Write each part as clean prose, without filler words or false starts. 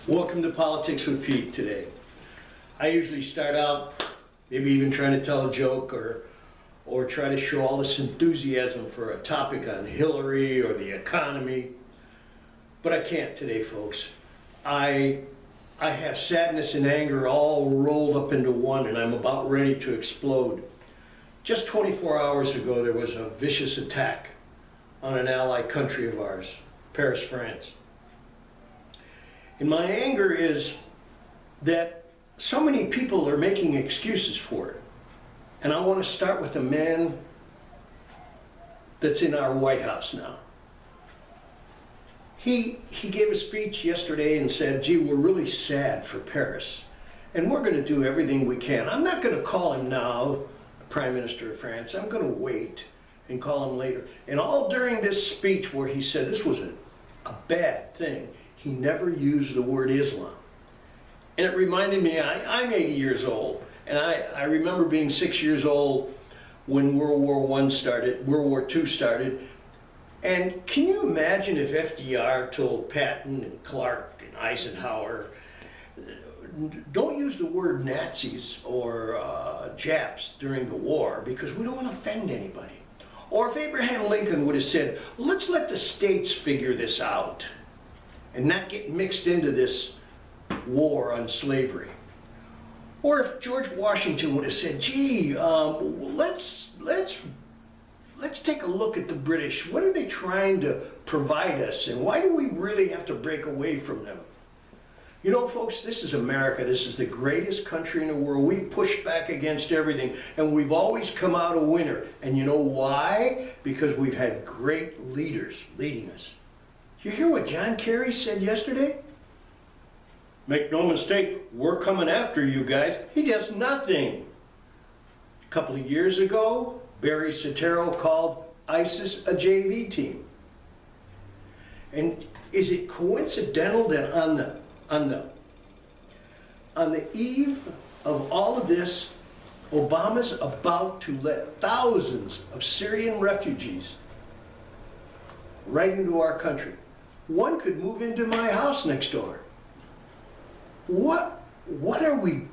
Welcome to Politics with Pete today. I usually start out maybe even trying to tell a joke or try to show all this enthusiasm for a topic on Hillary or the economy, but I can't today, folks. I have sadness and anger all rolled up into one, and I'm about ready to explode. Just 24 hours ago, there was a vicious attack on an ally country of ours, Paris, France. And my anger is that so many people are making excuses for it. And I want to start with a man that's in our White House now. He gave a speech yesterday and said, gee, we're really sad for Paris. And we're going to do everything we can. I'm not going to call him now Prime Minister of France. I'm going to wait and call him later. And all during this speech where he said this was a bad thing, he never used the word Islam. And it reminded me, I'm 80 years old, and I remember being 6 years old when World War II started. And can you imagine if FDR told Patton and Clark and Eisenhower, don't use the word Nazis or Japs during the war because we don't want to offend anybody. Or if Abraham Lincoln would have said, let's let the states figure this out and not get mixed into this war on slavery. Or if George Washington would have said, gee, let's take a look at the British. What are they trying to provide us, and why do we really have to break away from them? You know, folks, this is America. This is the greatest country in the world. We push back against everything, and we've always come out a winner. And you know why? Because we've had great leaders leading us. You hear what John Kerry said yesterday? Make no mistake, we're coming after you guys. He does nothing. A couple of years ago, Barry Soetoro called ISIS a JV team. And is it coincidental that on the eve of all of this, Obama's about to let thousands of Syrian refugees right into our country? One could move into my house next door. What are we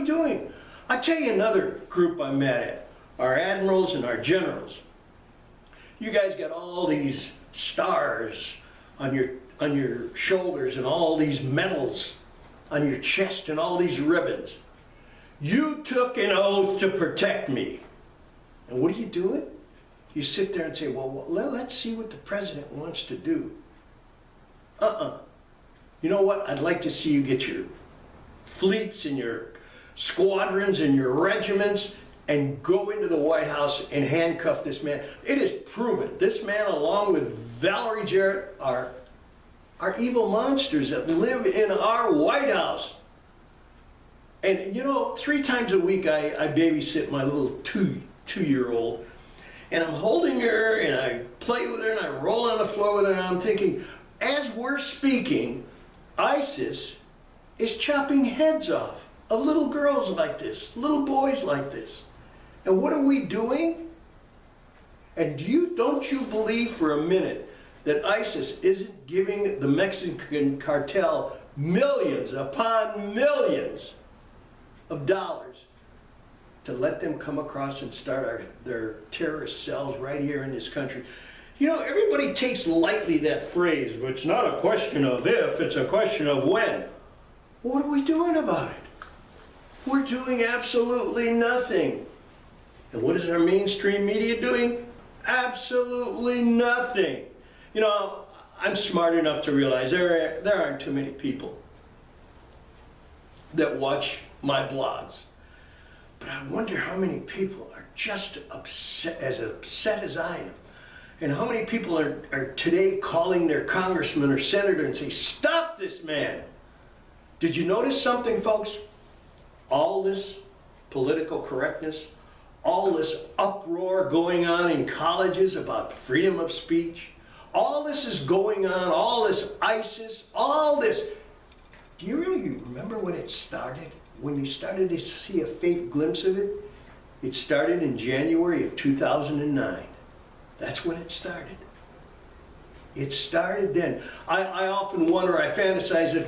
doing? I'll tell you another group I'm mad at. Our admirals and our generals. You guys got all these stars on your shoulders and all these medals on your chest and all these ribbons. You took an oath to protect me. And what are you doing? You sit there and say, well, let's see what the president wants to do. You know what? I'd like to see you get your fleets and your squadrons and your regiments and go into the White House and handcuff this man. It is proven. This man, along with Valerie Jarrett, are evil monsters that live in our White House. And you know, 3 times a week I babysit my little two-year-old, and I'm holding her and I play with her and I roll on the floor with her, and I'm thinking, as we're speaking, ISIS is chopping heads off of little girls like this, little boys like this. And what are we doing? And don't you believe for a minute that ISIS isn't giving the Mexican cartel millions upon millions of dollars to let them come across and start their terrorist cells right here in this country? You know, everybody takes lightly that phrase, but it's not a question of if, it's a question of when. What are we doing about it? We're doing absolutely nothing. And what is our mainstream media doing? Absolutely nothing. You know, I'm smart enough to realize there aren't too many people that watch my blogs. But I wonder how many people are just upset as I am. And how many people are today calling their congressman or senator and say, stop this man. Did you notice something, folks? All this political correctness, all this uproar going on in colleges about freedom of speech, all this is going on, all this ISIS, all this. Do you really remember when it started? When you started to see a faint glimpse of it? It started in January of 2009. That's when it started. It started then. I often wonder, I fantasize if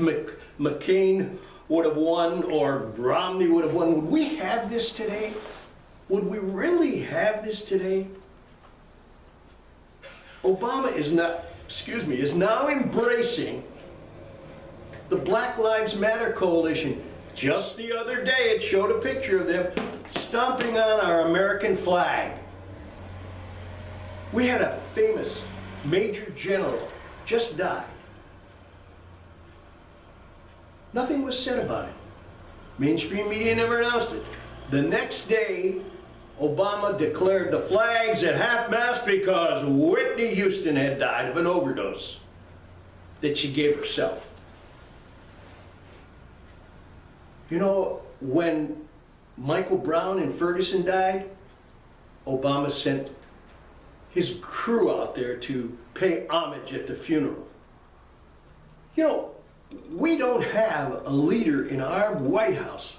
McCain would have won or Romney would have won. Would we have this today? Would we really have this today? Obama is now embracing the Black Lives Matter coalition. Just the other day, it showed a picture of them stomping on our American flag. We had a famous Major General just died. Nothing was said about it. Mainstream media never announced it. The next day, Obama declared the flags at half-mast because Whitney Houston had died of an overdose that she gave herself. You know, when Michael Brown in Ferguson died, Obama sent his crew out there to pay homage at the funeral. You know, we don't have a leader in our White House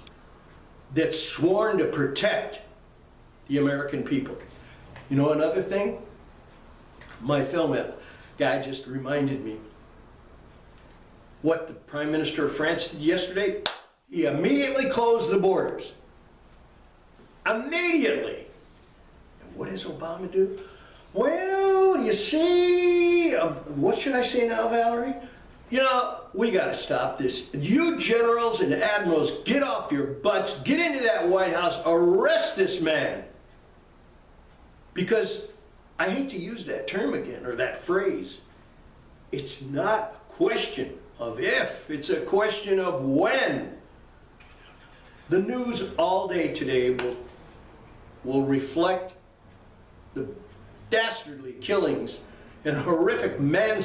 that's sworn to protect the American people. You know another thing? My film guy just reminded me what the Prime Minister of France did yesterday. He immediately closed the borders. Immediately. And what does Obama do? Well, you see, what should I say now, Valerie? You know, we got to stop this. You generals and admirals, get off your butts, get into that White House, arrest this man. Because I hate to use that term again, or that phrase. It's not a question of if, it's a question of when. The news all day today will reflect the dastardly killings and horrific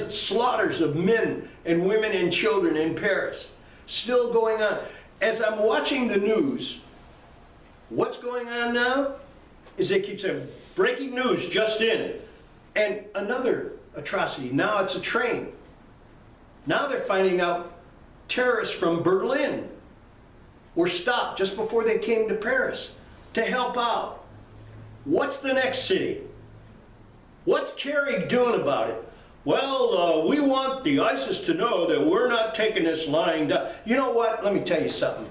slaughters of men and women and children in Paris. Still going on. As I'm watching the news, what's going on now is they keep saying, breaking news just in. And another atrocity. Now it's a train. Now they're finding out terrorists from Berlin were stopped just before they came to Paris to help out. What's the next city? What's Kerry doing about it? Well, we want the ISIS to know that we're not taking this lying down. You know what? Let me tell you something.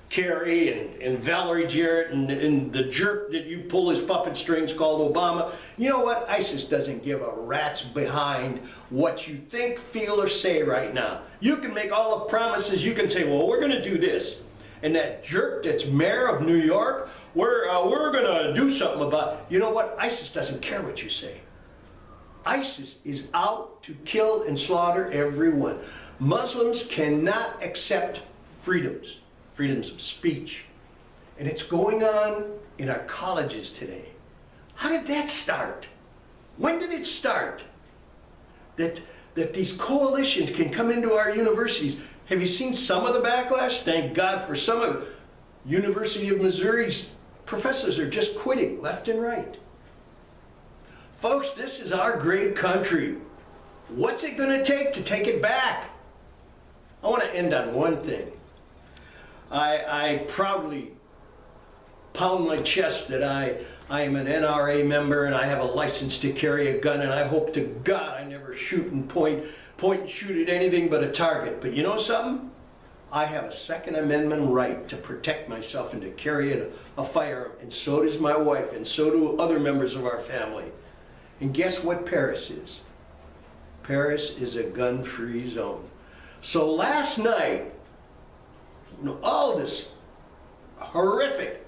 Kerry and Valerie Jarrett and the jerk that you pull his puppet strings called Obama. You know what? ISIS doesn't give a rat's behind what you think, feel, or say right now. You can make all the promises. You can say, well, we're going to do this. And that jerk that's mayor of New York, we're going to do something about it. You know what? ISIS doesn't care what you say. ISIS is out to kill and slaughter everyone. Muslims cannot accept freedoms of speech. And it's going on in our colleges today. How did that start? When did it start? That these coalitions can come into our universities. Have you seen some of the backlash? Thank God for some of it. University of Missouri's professors are just quitting left and right. Folks, this is our great country. What's it going to take it back? I want to end on one thing. I proudly pound my chest that I am an NRA member and I have a license to carry a gun, and I hope to God I never shoot and point and shoot at anything but a target. But you know something? I have a Second Amendment right to protect myself and to carry a firearm, and so does my wife, and so do other members of our family. And guess what Paris is? Paris is a gun-free zone. So last night, you know, all this horrific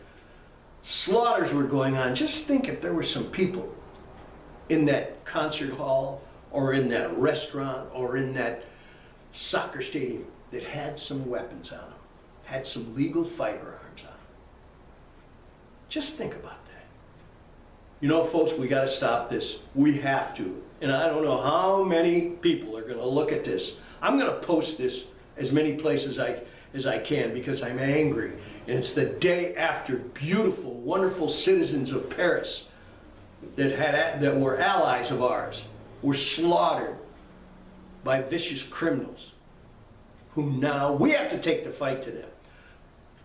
slaughters were going on. Just think if there were some people in that concert hall or in that restaurant or in that soccer stadium that had some weapons on them, had some legal firearms on them. Just think about that. You know, folks, we got to stop this. We have to. And I don't know how many people are going to look at this. I'm going to post this as many places as I can because I'm angry. And it's the day after beautiful, wonderful citizens of Paris that were allies of ours were slaughtered by vicious criminals who now we have to take the fight to them.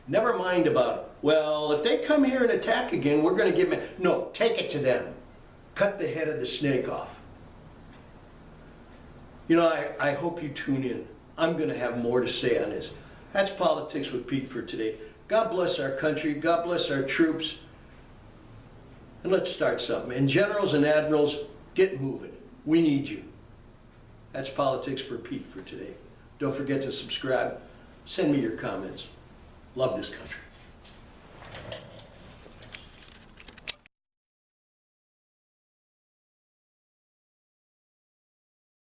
Never mind about, well, if they come here and attack again, we're going to give them. No, take it to them. Cut the head of the snake off. You know, I hope you tune in. I'm going to have more to say on this. That's Politics with Pete for today. God bless our country. God bless our troops. And let's start something. And generals and admirals, get moving. We need you. That's Politics for Pete for today. Don't forget to subscribe. Send me your comments. Love this country.